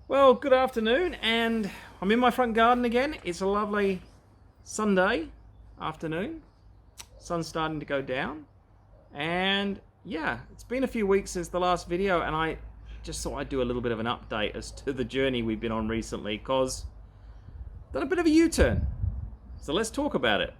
Well, good afternoon, and I'm in my front garden again. It's a lovely Sunday afternoon. Sun's starting to go down, and yeah, it's been a few weeks since the last video, and I just thought I'd do a little bit of an update as to the journey we've been on recently, because I've done a bit of a U-turn. So let's talk about it.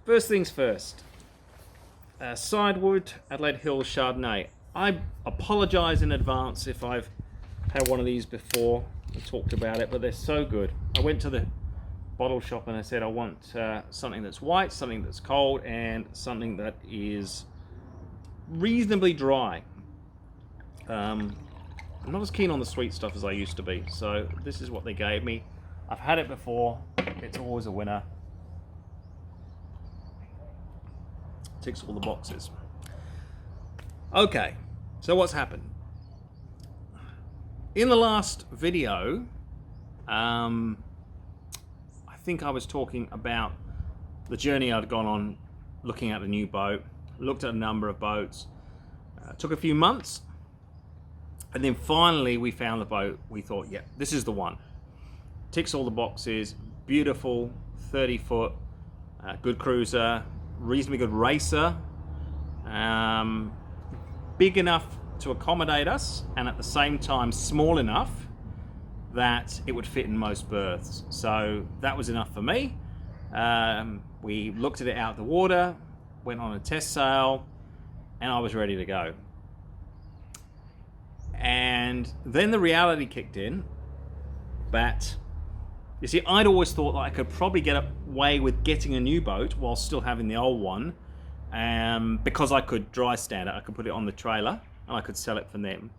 First things first. Sidewood Adelaide Hills Chardonnay. I apologise in advance if I've had one of these before and talked about it, but they're so good. I went to the bottle shop and I said I want something that's white, something that's cold, and something that is reasonably dry. I'm not as keen on the sweet stuff as I used to be, so this is what they gave me. I've had it before. It's always a winner. Ticks all the boxes. Okay, so what's happened? In the last video, I think I was talking about the journey I'd gone on looking at a new boat, looked at a number of boats, took a few months, and then finally we found the boat. We thought, yeah, this is the one. Ticks all the boxes, beautiful, 30-foot, good cruiser, reasonably good racer, big enough to accommodate us, and at the same time small enough that it would fit in most berths. So that was enough for me. We looked at it out of the water, went on a test sail, and I was ready to go. And then the reality kicked in that, you see, I'd always thought that I could probably get away with getting a new boat while still having the old one, because I could dry stand it. I could put it on the trailer and I could sell it for them.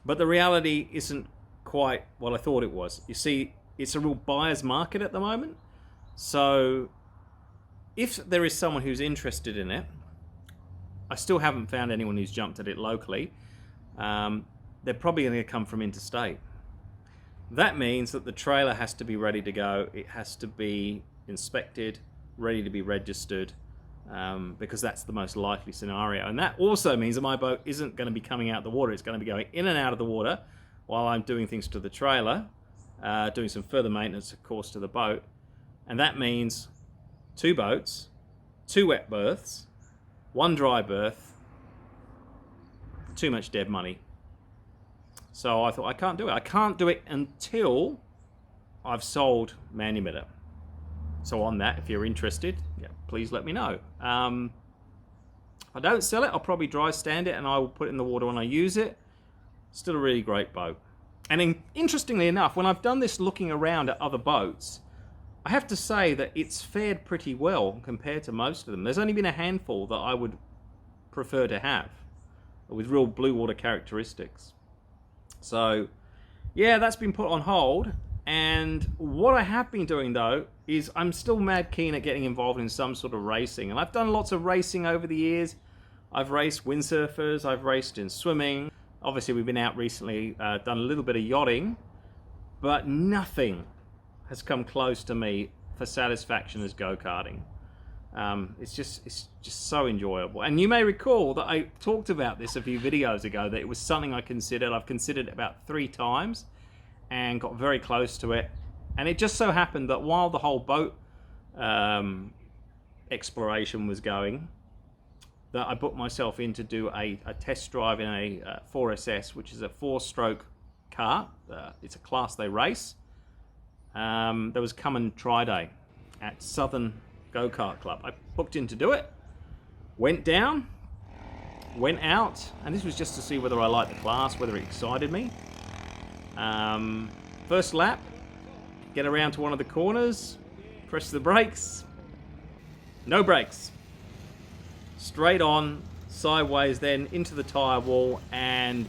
But the reality isn't quite what I thought it was. You see, it's a real buyer's market at the moment. So if there is someone who's interested in it, I still haven't found anyone who's jumped at it locally. They're probably going to come from interstate. That means that the trailer has to be ready to go. It has to be inspected, ready to be registered, because that's the most likely scenario. And that also means that my boat isn't going to be coming out the water. It's going to be going in and out of the water while I'm doing things to the trailer, doing some further maintenance, of course, to the boat. And that means 2 boats, 2 wet berths, 1 dry berth, too much dead money. So I thought, I can't do it. I can't do it until I've sold Manumiter. So on that, if you're interested, yeah, please let me know. If I don't sell it, I'll probably dry stand it and I will put it in the water when I use it. Still a really great boat. And interestingly enough, when I've done this looking around at other boats, I have to say that it's fared pretty well compared to most of them. There's only been a handful that I would prefer to have with real blue water characteristics. So yeah, that's been put on hold. And what I have been doing though is I'm still mad keen at getting involved in some sort of racing. And I've done lots of racing over the years. I've raced windsurfers, I've raced in swimming. Obviously we've been out recently, done a little bit of yachting, but nothing has come close to me for satisfaction as go-karting. It's just so enjoyable. And you may recall that I talked about this a few videos ago, that it was something I considered. I've considered it about 3 times and got very close to it. And it just so happened that while the whole boat exploration was going, that I booked myself in to do a test drive in a 4SS, which is a 4-stroke car. It's a class they race. There was come and try day at Southern Go-Kart Club. I booked in to do it, went down, went out, and this was just to see whether I liked the class, whether it excited me. First lap, get around to one of the corners, press the brakes, no brakes. Straight on, sideways, then into the tyre wall, and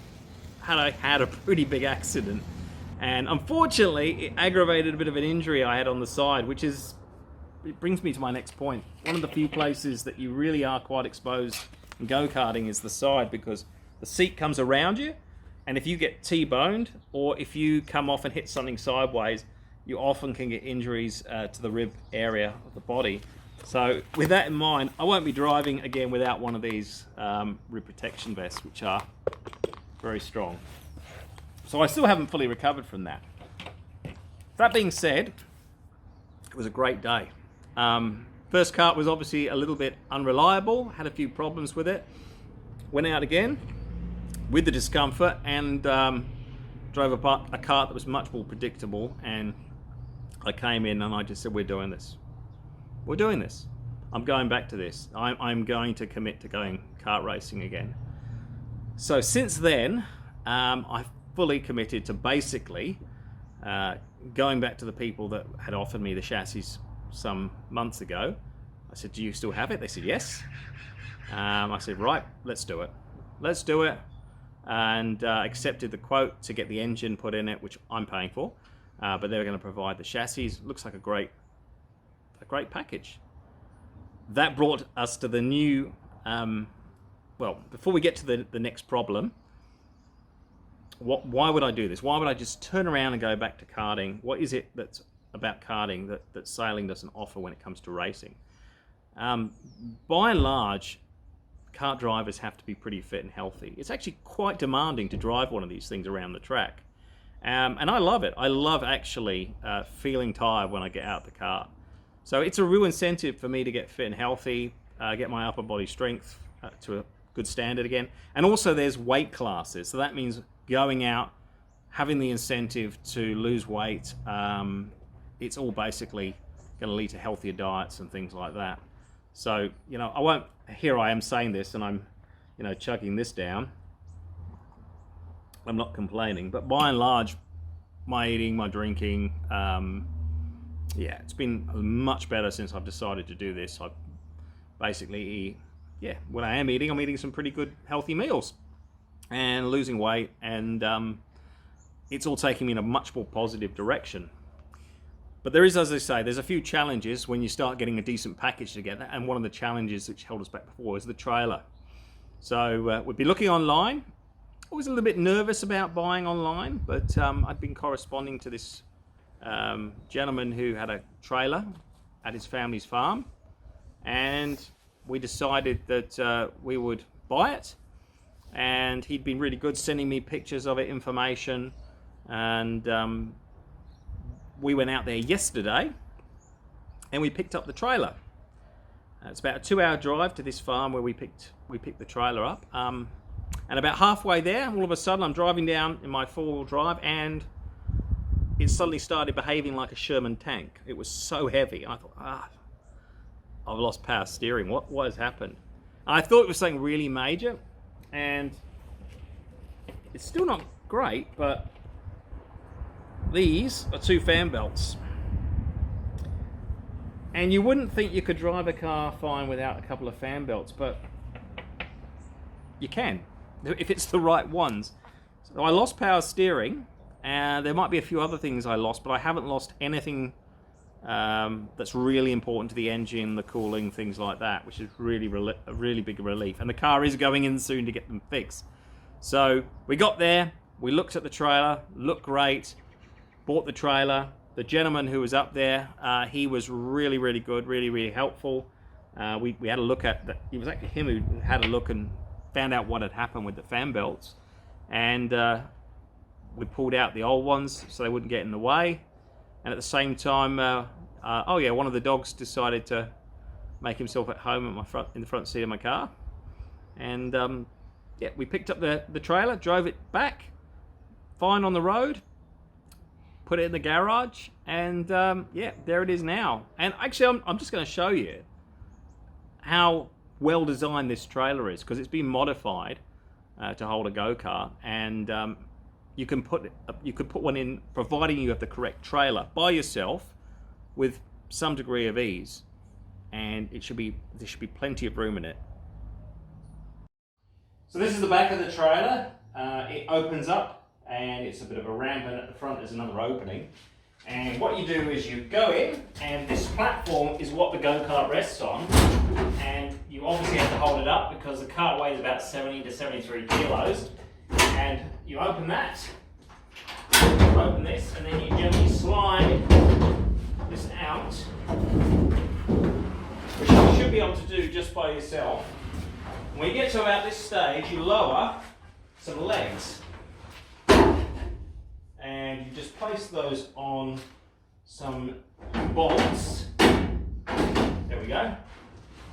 had a pretty big accident. And unfortunately, it aggravated a bit of an injury I had on the side, which is, it brings me to my next point. One of the few places that you really are quite exposed in go-karting is the side, because the seat comes around you, and if you get T-boned, or if you come off and hit something sideways, you often can get injuries to the rib area of the body. So with that in mind, I won't be driving again without one of these rib protection vests, which are very strong. So I still haven't fully recovered from that. That being said, it was a great day. First kart was obviously a little bit unreliable, had a few problems with it. Went out again with the discomfort and drove a kart that was much more predictable, and I came in and I just said, we're doing this. We're doing this. I'm going back to this. I'm going to commit to going kart racing again. So since then, I've fully committed to basically going back to the people that had offered me the chassis some months ago. I said, do you still have it? They said, yes. I said, right, let's do it. Let's do it. And accepted the quote to get the engine put in it, which I'm paying for. But they're going to provide the chassis. Looks like a great package. That brought us to the new, well, before we get to the next problem, why would I do this? Why would I just turn around and go back to karting? What is it that's about karting that sailing doesn't offer when it comes to racing? By and large, kart drivers have to be pretty fit and healthy. It's actually quite demanding to drive one of these things around the track. And I love it. I love actually feeling tired when I get out the kart. So it's a real incentive for me to get fit and healthy, get my upper body strength to a good standard again. And also there's weight classes. So that means going out, having the incentive to lose weight. It's all basically going to lead to healthier diets and things like that. So, you know, here I am saying this and I'm, you know, chugging this down. I'm not complaining, but by and large, my eating, my drinking, yeah, it's been much better since I've decided to do this. I basically eat, yeah, when I am eating, I'm eating some pretty good healthy meals and losing weight, and it's all taking me in a much more positive direction. But there is, as I say, there's a few challenges when you start getting a decent package together, and one of the challenges which held us back before is the trailer. So we'd be looking online. I was a little bit nervous about buying online, but I'd been corresponding to this gentleman who had a trailer at his family's farm, and we decided that we would buy it. And he'd been really good sending me pictures of it, information, and we went out there yesterday and we picked up the trailer. It's about a 2-hour drive to this farm where we picked the trailer up. And about halfway there, all of a sudden I'm driving down in my 4-wheel drive and it suddenly started behaving like a Sherman tank. It was so heavy. I thought, I've lost power steering. What has happened? And I thought it was something really major, and it's still not great, but these are 2 fan belts. And you wouldn't think you could drive a car fine without a couple of fan belts, but you can, if it's the right ones. So I lost power steering, and there might be a few other things I lost, but I haven't lost anything that's really important to the engine, the cooling, things like that, which is a really big relief. And the car is going in soon to get them fixed. So we got there, we looked at the trailer, looked great, bought the trailer. The gentleman who was up there, he was really, really good, really, really helpful. We had a look at it was actually him who had a look and found out what had happened with the fan belts. And we pulled out the old ones so they wouldn't get in the way. And at the same time, one of the dogs decided to make himself at home in the front seat of my car. And we picked up the trailer, drove it back, fine on the road, put it in the garage, and there it is now. And actually, I'm just going to show you how well designed this trailer is, because it's been modified to hold a go-kart, and you can put one in, providing you have the correct trailer, by yourself with some degree of ease, and there should be plenty of room in it. So this is the back of the trailer. It opens up, and it's a bit of a ramp, and at the front there's another opening. And what you do is you go in, and this platform is what the go-kart rests on, and you obviously have to hold it up because the kart weighs about 70 to 73 kilos, and you open that, you open this, and then you gently slide this out, which you should be able to do just by yourself. When you get to about this stage, you lower some legs, and you just place those on some bolts. There we go.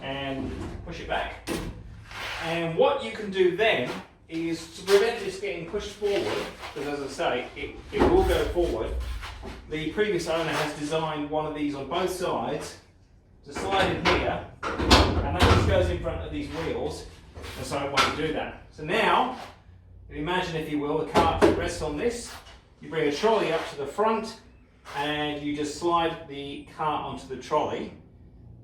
And push it back. And what you can do then is to prevent this getting pushed forward, because as I say, it will go forward. The previous owner has designed one of these on both sides to slide in here, and that just goes in front of these wheels, and so it won't do that. So now, imagine, if you will, the cart rests on this. You bring a trolley up to the front, and you just slide the cart onto the trolley.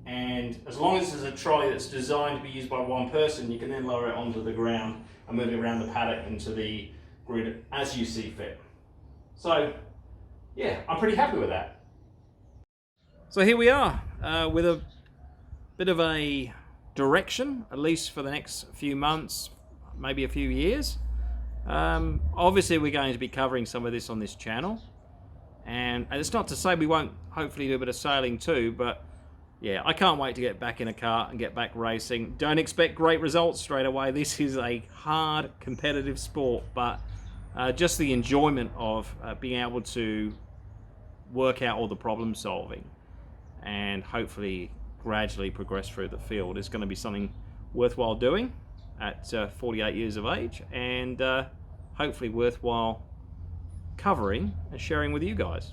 And as long as it's a trolley that's designed to be used by one person, you can then lower it onto the ground and move it around the paddock into the grid as you see fit. So, yeah, I'm pretty happy with that. So here we are with a bit of a direction, at least for the next few months, maybe a few years. Obviously we're going to be covering some of this on this channel, and it's not to say we won't hopefully do a bit of sailing too, but yeah, I can't wait to get back in a car and get back racing. Don't expect great results straight away. This is a hard competitive sport, but just the enjoyment of being able to work out all the problem solving and hopefully gradually progress through the field is going to be something worthwhile doing at 48 years of age, and hopefully worthwhile covering and sharing with you guys.